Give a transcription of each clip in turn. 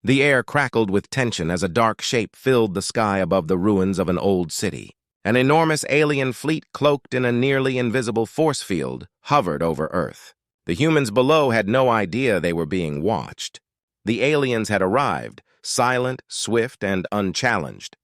The air crackled with tension as a dark shape filled the sky above the ruins of an old city. An enormous alien fleet cloaked in a nearly invisible force field hovered over Earth. The humans below had no idea they were being watched. The aliens had arrived, silent, swift, and unchallenged.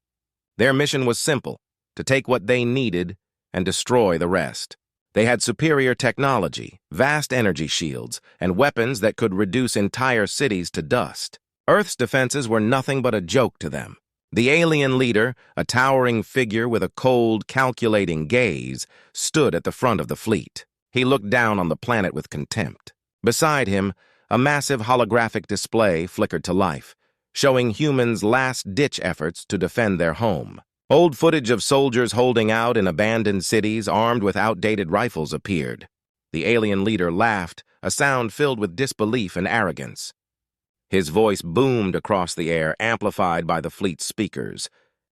Their mission was simple: to take what they needed and destroy the rest. They had superior technology, vast energy shields, and weapons that could reduce entire cities to dust. Earth's defenses were nothing but a joke to them. The alien leader, a towering figure with a cold, calculating gaze, stood at the front of the fleet. He looked down on the planet with contempt. Beside him, a massive holographic display flickered to life, showing humans' last-ditch efforts to defend their home. Old footage of soldiers holding out in abandoned cities armed with outdated rifles appeared. The alien leader laughed, a sound filled with disbelief and arrogance. His voice boomed across the air, amplified by the fleet's speakers.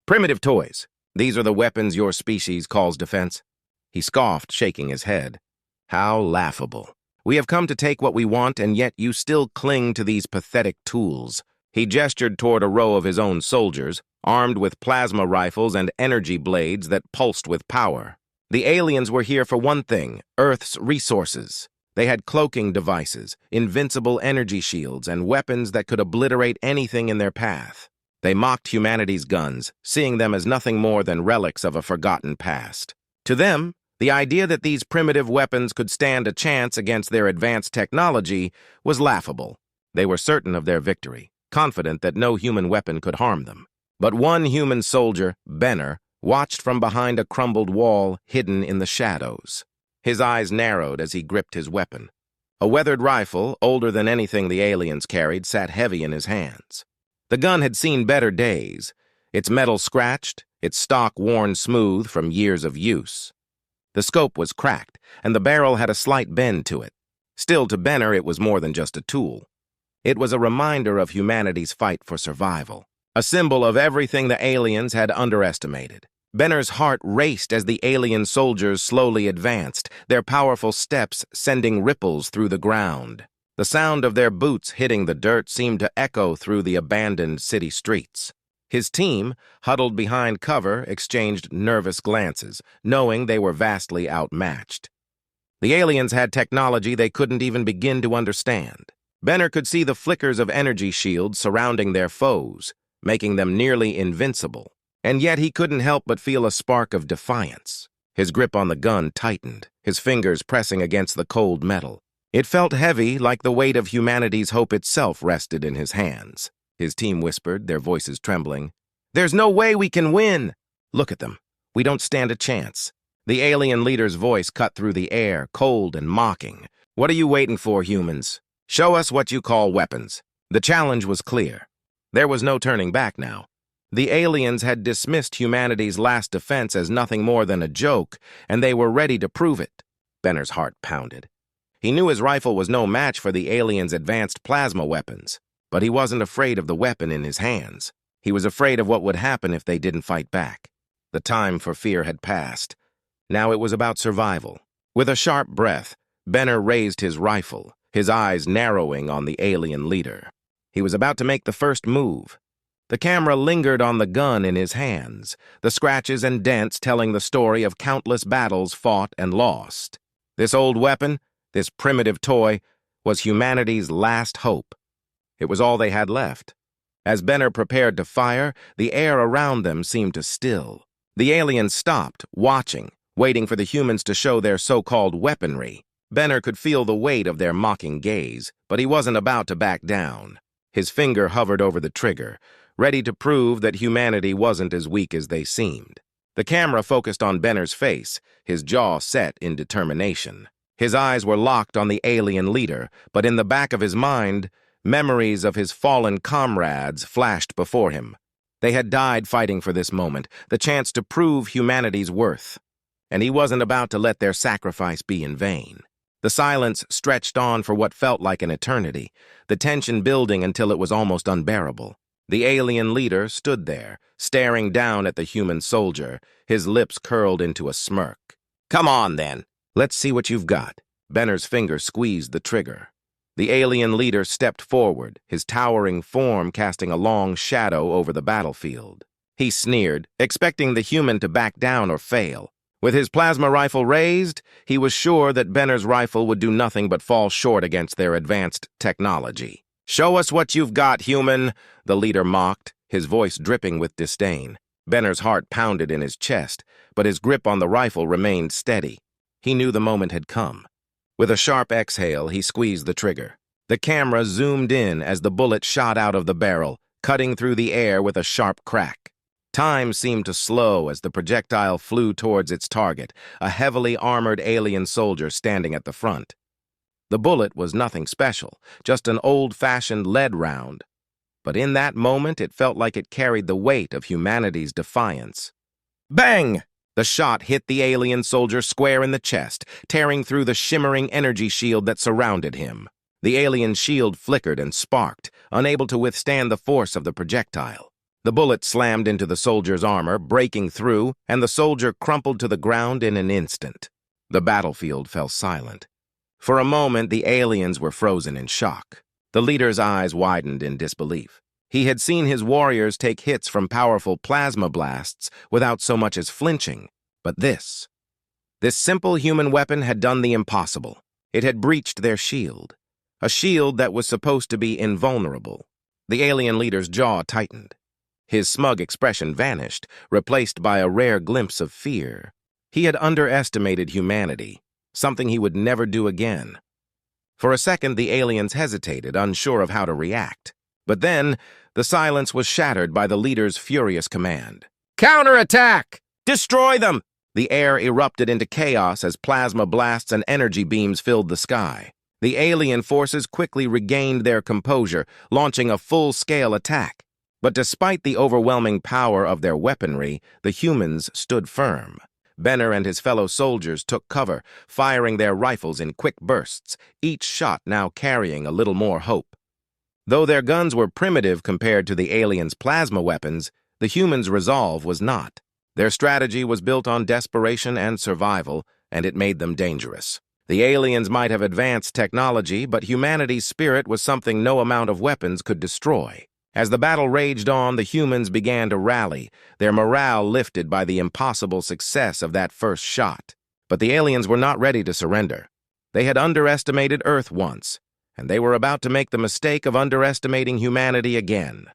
"Primitive toys. These are the weapons your species calls defense." He scoffed, shaking his head. "How laughable. We have come to take what we want, and yet you still cling to these pathetic tools." He gestured toward a row of his own soldiers, armed with plasma rifles and energy blades that pulsed with power. The aliens were here for one thing: Earth's resources. They had cloaking devices, invincible energy shields, and weapons that could obliterate anything in their path. They mocked humanity's guns, seeing them as nothing more than relics of a forgotten past. To them, the idea that these primitive weapons could stand a chance against their advanced technology was laughable. They were certain of their victory, confident that no human weapon could harm them. But one human soldier, Benner, watched from behind a crumbled wall hidden in the shadows. His eyes narrowed as he gripped his weapon. A weathered rifle, older than anything the aliens carried, sat heavy in his hands. The gun had seen better days, its metal scratched, its stock worn smooth from years of use. The scope was cracked, and the barrel had a slight bend to it. Still, to Benner, it was more than just a tool. It was a reminder of humanity's fight for survival, a symbol of everything the aliens had underestimated. Benner's heart raced as the alien soldiers slowly advanced, their powerful steps sending ripples through the ground. The sound of their boots hitting the dirt seemed to echo through the abandoned city streets. His team, huddled behind cover, exchanged nervous glances, knowing they were vastly outmatched. The aliens had technology they couldn't even begin to understand. Benner could see the flickers of energy shields surrounding their foes, making them nearly invincible. And yet he couldn't help but feel a spark of defiance. His grip on the gun tightened, his fingers pressing against the cold metal. It felt heavy, like the weight of humanity's hope itself rested in his hands. His team whispered, their voices trembling. "There's no way we can win!" "Look at them. We don't stand a chance." The alien leader's voice cut through the air, cold and mocking. "What are you waiting for, humans? Show us what you call weapons." The challenge was clear. There was no turning back now. The aliens had dismissed humanity's last defense as nothing more than a joke, and they were ready to prove it. Benner's heart pounded. He knew his rifle was no match for the aliens' advanced plasma weapons, but he wasn't afraid of the weapon in his hands. He was afraid of what would happen if they didn't fight back. The time for fear had passed. Now it was about survival. With a sharp breath, Benner raised his rifle, his eyes narrowing on the alien leader. He was about to make the first move. The camera lingered on the gun in his hands, the scratches and dents telling the story of countless battles fought and lost. This old weapon, this primitive toy, was humanity's last hope. It was all they had left. As Benner prepared to fire, the air around them seemed to still. The aliens stopped, watching, waiting for the humans to show their so-called weaponry. Benner could feel the weight of their mocking gaze, but he wasn't about to back down. His finger hovered over the trigger, ready to prove that humanity wasn't as weak as they seemed. The camera focused on Benner's face, his jaw set in determination. His eyes were locked on the alien leader, but in the back of his mind, memories of his fallen comrades flashed before him. They had died fighting for this moment, the chance to prove humanity's worth. And he wasn't about to let their sacrifice be in vain. The silence stretched on for what felt like an eternity, the tension building until it was almost unbearable. The alien leader stood there, staring down at the human soldier, his lips curled into a smirk. "Come on, then. Let's see what you've got." Benner's finger squeezed the trigger. The alien leader stepped forward, his towering form casting a long shadow over the battlefield. He sneered, expecting the human to back down or fail. With his plasma rifle raised, he was sure that Benner's rifle would do nothing but fall short against their advanced technology. "Show us what you've got, human," the leader mocked, his voice dripping with disdain. Benner's heart pounded in his chest, but his grip on the rifle remained steady. He knew the moment had come. With a sharp exhale, he squeezed the trigger. The camera zoomed in as the bullet shot out of the barrel, cutting through the air with a sharp crack. Time seemed to slow as the projectile flew towards its target, a heavily armored alien soldier standing at the front. The bullet was nothing special, just an old-fashioned lead round. But in that moment, it felt like it carried the weight of humanity's defiance. Bang! The shot hit the alien soldier square in the chest, tearing through the shimmering energy shield that surrounded him. The alien shield flickered and sparked, unable to withstand the force of the projectile. The bullet slammed into the soldier's armor, breaking through, and the soldier crumpled to the ground in an instant. The battlefield fell silent. For a moment, the aliens were frozen in shock. The leader's eyes widened in disbelief. He had seen his warriors take hits from powerful plasma blasts without so much as flinching. But this simple human weapon had done the impossible. It had breached their shield. A shield that was supposed to be invulnerable. The alien leader's jaw tightened. His smug expression vanished, replaced by a rare glimpse of fear. He had underestimated humanity, something he would never do again. For a second, the aliens hesitated, unsure of how to react. But then, the silence was shattered by the leader's furious command. "Counterattack! Destroy them!" The air erupted into chaos as plasma blasts and energy beams filled the sky. The alien forces quickly regained their composure, launching a full-scale attack. But despite the overwhelming power of their weaponry, the humans stood firm. Benner and his fellow soldiers took cover, firing their rifles in quick bursts, each shot now carrying a little more hope. Though their guns were primitive compared to the aliens' plasma weapons, the humans' resolve was not. Their strategy was built on desperation and survival, and it made them dangerous. The aliens might have advanced technology, but humanity's spirit was something no amount of weapons could destroy. As the battle raged on, the humans began to rally, their morale lifted by the impossible success of that first shot. But the aliens were not ready to surrender. They had underestimated Earth once, and they were about to make the mistake of underestimating humanity again.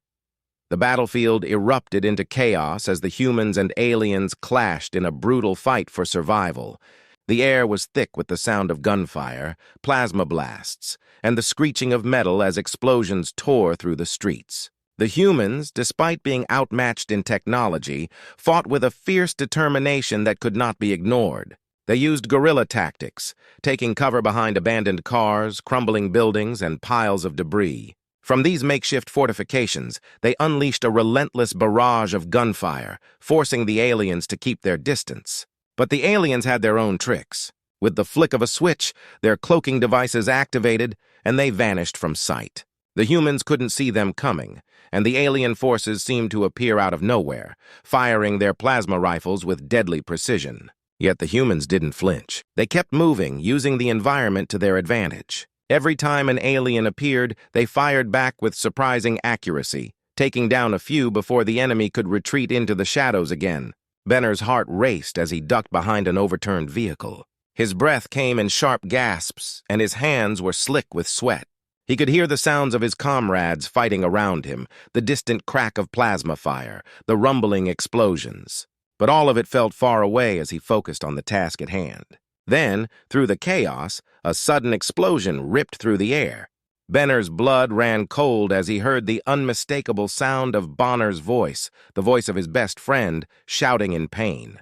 The battlefield erupted into chaos as the humans and aliens clashed in a brutal fight for survival. The air was thick with the sound of gunfire, plasma blasts, and the screeching of metal as explosions tore through the streets. The humans, despite being outmatched in technology, fought with a fierce determination that could not be ignored. They used guerrilla tactics, taking cover behind abandoned cars, crumbling buildings, and piles of debris. From these makeshift fortifications, they unleashed a relentless barrage of gunfire, forcing the aliens to keep their distance. But the aliens had their own tricks. With the flick of a switch, their cloaking devices activated, and they vanished from sight. The humans couldn't see them coming, and the alien forces seemed to appear out of nowhere, firing their plasma rifles with deadly precision. Yet the humans didn't flinch. They kept moving, using the environment to their advantage. Every time an alien appeared, they fired back with surprising accuracy, taking down a few before the enemy could retreat into the shadows again. Benner's heart raced as he ducked behind an overturned vehicle. His breath came in sharp gasps, and his hands were slick with sweat. He could hear the sounds of his comrades fighting around him, the distant crack of plasma fire, the rumbling explosions. But all of it felt far away as he focused on the task at hand. Then, through the chaos, a sudden explosion ripped through the air. Benner's blood ran cold as he heard the unmistakable sound of Bonner's voice, the voice of his best friend, shouting in pain.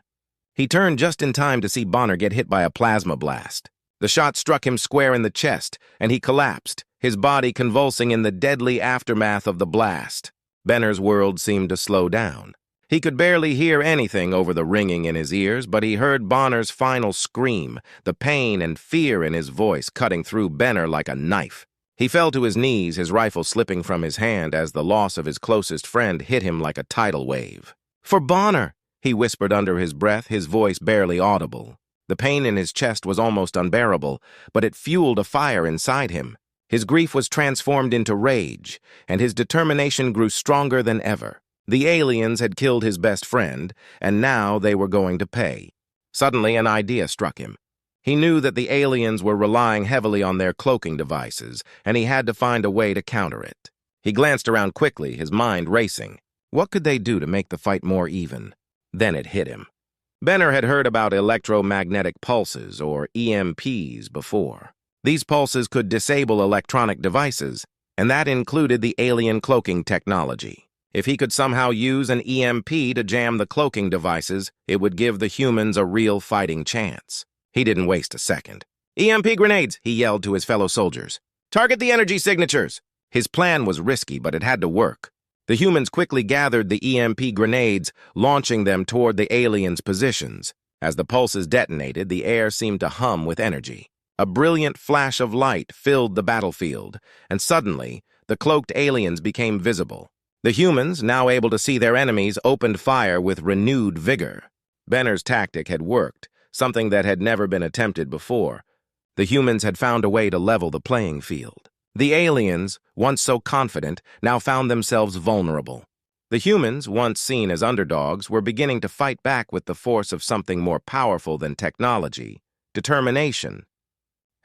He turned just in time to see Bonner get hit by a plasma blast. The shot struck him square in the chest, and he collapsed, his body convulsing in the deadly aftermath of the blast. Benner's world seemed to slow down. He could barely hear anything over the ringing in his ears, but he heard Bonner's final scream, the pain and fear in his voice cutting through Benner like a knife. He fell to his knees, his rifle slipping from his hand as the loss of his closest friend hit him like a tidal wave. "For Bonner!" he whispered under his breath, his voice barely audible. The pain in his chest was almost unbearable, but it fueled a fire inside him. His grief was transformed into rage, and his determination grew stronger than ever. The aliens had killed his best friend, and now they were going to pay. Suddenly, an idea struck him. He knew that the aliens were relying heavily on their cloaking devices, and he had to find a way to counter it. He glanced around quickly, his mind racing. What could they do to make the fight more even? Then it hit him. Benner had heard about electromagnetic pulses, or EMPs, before. These pulses could disable electronic devices, and that included the alien cloaking technology. If he could somehow use an EMP to jam the cloaking devices, it would give the humans a real fighting chance. He didn't waste a second. "EMP grenades!" he yelled to his fellow soldiers. "Target the energy signatures!" His plan was risky, but it had to work. The humans quickly gathered the EMP grenades, launching them toward the aliens' positions. As the pulses detonated, the air seemed to hum with energy. A brilliant flash of light filled the battlefield, and suddenly, the cloaked aliens became visible. The humans, now able to see their enemies, opened fire with renewed vigor. Benner's tactic had worked, something that had never been attempted before. The humans had found a way to level the playing field. The aliens, once so confident, now found themselves vulnerable. The humans, once seen as underdogs, were beginning to fight back with the force of something more powerful than technology: determination.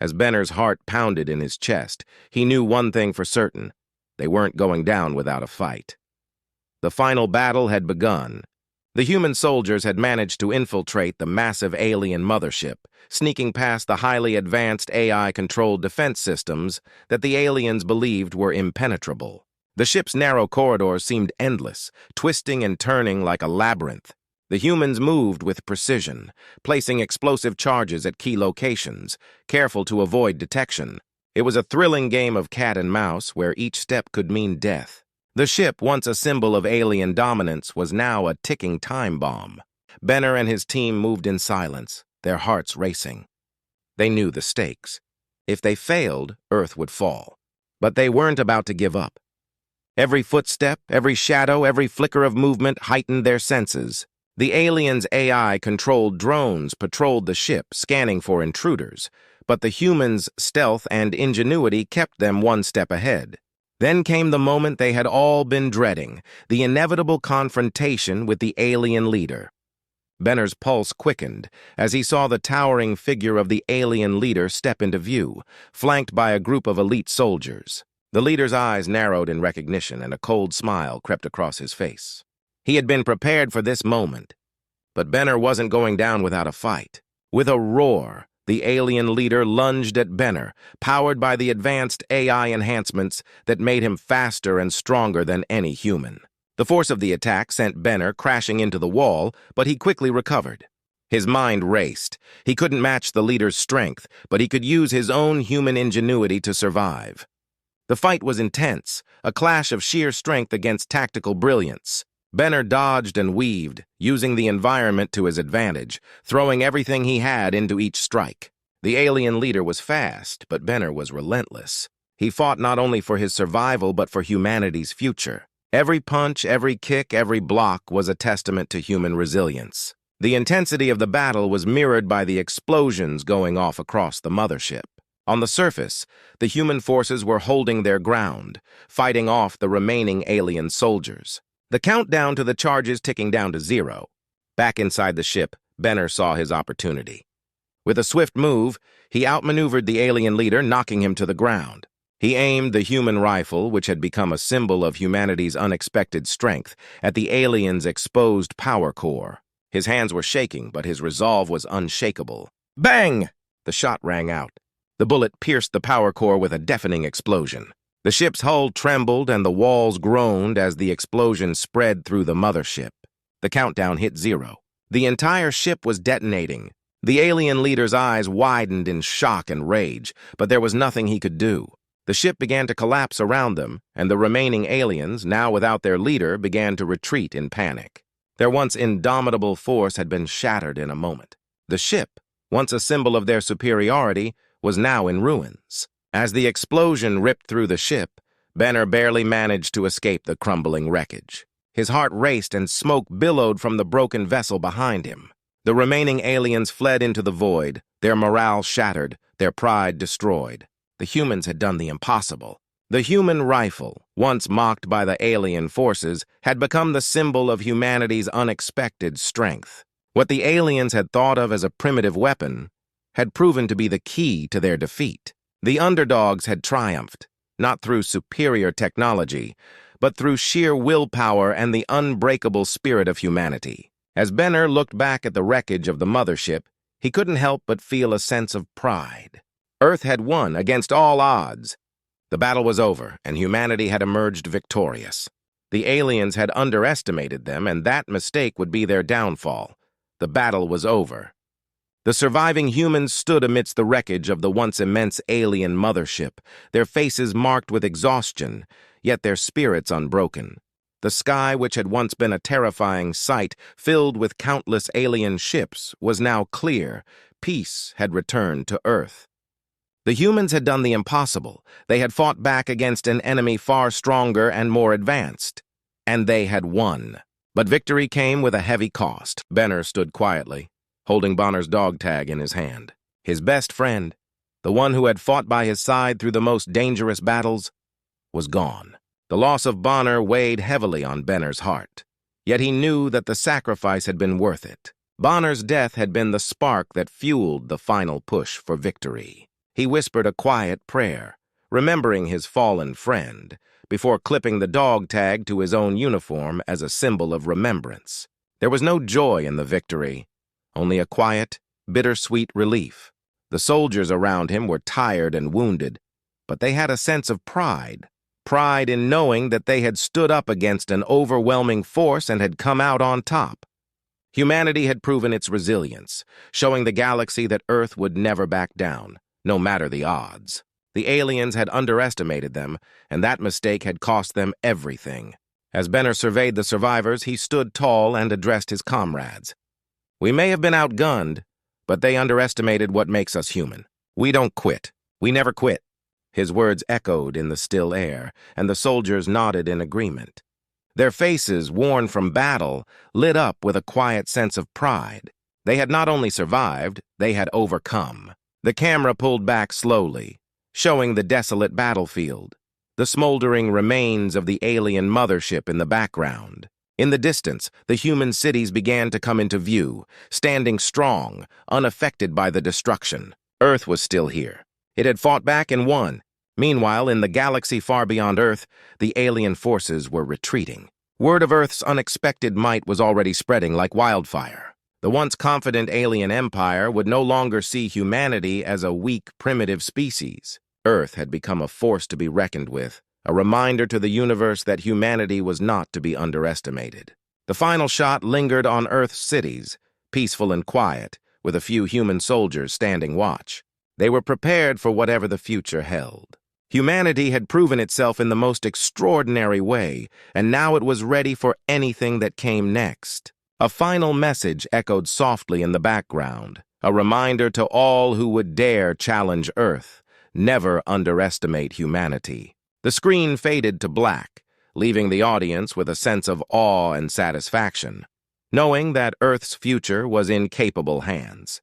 As Benner's heart pounded in his chest, he knew one thing for certain: they weren't going down without a fight. The final battle had begun. The human soldiers had managed to infiltrate the massive alien mothership, sneaking past the highly advanced AI-controlled defense systems that the aliens believed were impenetrable. The ship's narrow corridors seemed endless, twisting and turning like a labyrinth. The humans moved with precision, placing explosive charges at key locations, careful to avoid detection. It was a thrilling game of cat and mouse where each step could mean death. The ship, once a symbol of alien dominance, was now a ticking time bomb. Benner and his team moved in silence, their hearts racing. They knew the stakes. If they failed, Earth would fall. But they weren't about to give up. Every footstep, every shadow, every flicker of movement heightened their senses. The aliens' AI-controlled drones patrolled the ship, scanning for intruders, but the humans' stealth and ingenuity kept them one step ahead. Then came the moment they had all been dreading, the inevitable confrontation with the alien leader. Benner's pulse quickened as he saw the towering figure of the alien leader step into view, flanked by a group of elite soldiers. The leader's eyes narrowed in recognition, and a cold smile crept across his face. He had been prepared for this moment, but Benner wasn't going down without a fight. With a roar, the alien leader lunged at Benner, powered by the advanced AI enhancements that made him faster and stronger than any human. The force of the attack sent Benner crashing into the wall, but he quickly recovered. His mind raced. He couldn't match the leader's strength, but he could use his own human ingenuity to survive. The fight was intense, a clash of sheer strength against tactical brilliance. Benner dodged and weaved, using the environment to his advantage, throwing everything he had into each strike. The alien leader was fast, but Benner was relentless. He fought not only for his survival, but for humanity's future. Every punch, every kick, every block was a testament to human resilience. The intensity of the battle was mirrored by the explosions going off across the mothership. On the surface, the human forces were holding their ground, fighting off the remaining alien soldiers. The countdown to the charges ticking down to 0. Back inside the ship, Benner saw his opportunity. With a swift move, he outmaneuvered the alien leader, knocking him to the ground. He aimed the human rifle, which had become a symbol of humanity's unexpected strength, at the alien's exposed power core. His hands were shaking, but his resolve was unshakable. Bang! The shot rang out. The bullet pierced the power core with a deafening explosion. The ship's hull trembled and the walls groaned as the explosion spread through the mothership. The countdown hit 0. The entire ship was detonating. The alien leader's eyes widened in shock and rage, but there was nothing he could do. The ship began to collapse around them, and the remaining aliens, now without their leader, began to retreat in panic. Their once indomitable force had been shattered in a moment. The ship, once a symbol of their superiority, was now in ruins. As the explosion ripped through the ship, Benner barely managed to escape the crumbling wreckage. His heart raced and smoke billowed from the broken vessel behind him. The remaining aliens fled into the void, their morale shattered, their pride destroyed. The humans had done the impossible. The human rifle, once mocked by the alien forces, had become the symbol of humanity's unexpected strength. What the aliens had thought of as a primitive weapon had proven to be the key to their defeat. The underdogs had triumphed, not through superior technology, but through sheer willpower and the unbreakable spirit of humanity. As Benner looked back at the wreckage of the mothership, he couldn't help but feel a sense of pride. Earth had won against all odds. The battle was over, and humanity had emerged victorious. The aliens had underestimated them, and that mistake would be their downfall. The battle was over. The surviving humans stood amidst the wreckage of the once immense alien mothership, their faces marked with exhaustion, yet their spirits unbroken. The sky, which had once been a terrifying sight, filled with countless alien ships, was now clear. Peace had returned to Earth. The humans had done the impossible. They had fought back against an enemy far stronger and more advanced. And they had won. But victory came with a heavy cost. Benner stood quietly, holding Bonner's dog tag in his hand. His best friend, the one who had fought by his side through the most dangerous battles, was gone. The loss of Bonner weighed heavily on Benner's heart. Yet he knew that the sacrifice had been worth it. Bonner's death had been the spark that fueled the final push for victory. He whispered a quiet prayer, remembering his fallen friend, before clipping the dog tag to his own uniform as a symbol of remembrance. There was no joy in the victory, only a quiet, bittersweet relief. The soldiers around him were tired and wounded, but they had a sense of pride. Pride in knowing that they had stood up against an overwhelming force and had come out on top. Humanity had proven its resilience, showing the galaxy that Earth would never back down, no matter the odds. The aliens had underestimated them, and that mistake had cost them everything. As Benner surveyed the survivors, he stood tall and addressed his comrades. "We may have been outgunned, but they underestimated what makes us human. We don't quit. We never quit." His words echoed in the still air, and the soldiers nodded in agreement. Their faces, worn from battle, lit up with a quiet sense of pride. They had not only survived, they had overcome. The camera pulled back slowly, showing the desolate battlefield, the smoldering remains of the alien mothership in the background. In the distance, the human cities began to come into view, standing strong, unaffected by the destruction. Earth was still here. It had fought back and won. Meanwhile, in the galaxy far beyond Earth, the alien forces were retreating. Word of Earth's unexpected might was already spreading like wildfire. The once confident alien empire would no longer see humanity as a weak, primitive species. Earth had become a force to be reckoned with, a reminder to the universe that humanity was not to be underestimated. The final shot lingered on Earth's cities, peaceful and quiet, with a few human soldiers standing watch. They were prepared for whatever the future held. Humanity had proven itself in the most extraordinary way, and now it was ready for anything that came next. A final message echoed softly in the background, a reminder to all who would dare challenge Earth: never underestimate humanity. The screen faded to black, leaving the audience with a sense of awe and satisfaction, knowing that Earth's future was in capable hands.